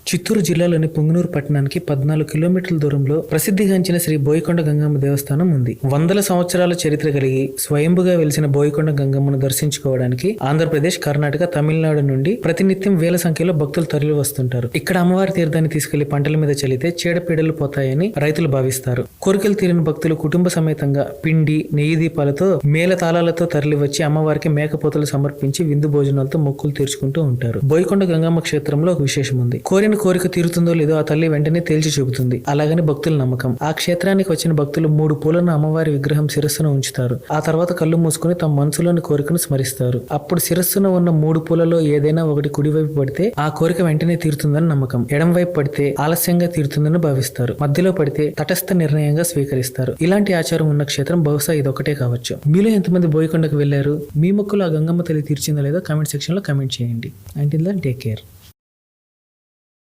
చిత్తూరు జిల్లాలోని పుంగనూరు పట్టణానికి 14 కిలోమీటర్ల దూరంలో ప్రసిద్ధిగాంచిన శ్రీ బోయకొండ గంగమ్మ దేవస్థానం ఉంది. వందల సంవత్సరాల చరిత్ర కలిగి స్వయంభుగా వెలిసిన బోయకొండ గంగమ్మను దర్శించుకోవడానికి ఆంధ్రప్రదేశ్, కర్ణాటక, తమిళనాడు నుండి ప్రతినిత్యం వేల సంఖ్యలో భక్తులు తరలి వస్తుంటారు. ఇక్కడ అమ్మవారి తీర్థాన్ని తీసుకెళ్లి పంటల మీద చల్లితే చీడపీడలు పోతాయని రైతులు భావిస్తారు. కోరికలు తీరిన భక్తులు కుటుంబ సమేతంగా పిండి, నెయ్యి దీపాలతో, మేళ తాళాలతో తరలి వచ్చి అమ్మవారికి మేకపోతలు సమర్పించి విందు భోజనాలతో మొక్కులు తీర్చుకుంటూ ఉంటారు. బోయకొండ గంగమ్మ క్షేత్రంలో ఒక విశేషం ఉంది. కోరిన కోరిక తీరుతుందో లేదో ఆ తల్లి వెంటనే తేల్చి చూపుతుంది. అలాగని భక్తుల నమ్మకం. ఆ క్షేత్రానికి వచ్చిన భక్తులు 3 పూలను అమ్మవారి విగ్రహం శిరస్సును ఉంచుతారు. ఆ తర్వాత కళ్ళు మూసుకుని తమ మనసులోని కోరికను స్మరిస్తారు. అప్పుడు శిరస్సున ఉన్న 3 పూలలో ఏదైనా ఒకటి కుడివైపు పడితే ఆ కోరిక వెంటనే తీరుతుందని నమ్మకం. ఎడం వైపు పడితే ఆలస్యంగా తీరుతుందని భావిస్తారు. మధ్యలో పడితే తటస్థ నిర్ణయంగా స్వీకరిస్తారు. ఇలాంటి ఆచారం ఉన్న క్షేత్రం బహుశా ఇదొకటే కావచ్చు. మీలో ఎంతమంది బోయకొండకు వెళ్లారు? మీ మొక్కులు ఆ గంగమ్మ తల్లి తీర్చిందో లేదో కామెంట్ సెక్షన్ లో కామెంట్ చేయండి. Until then take care.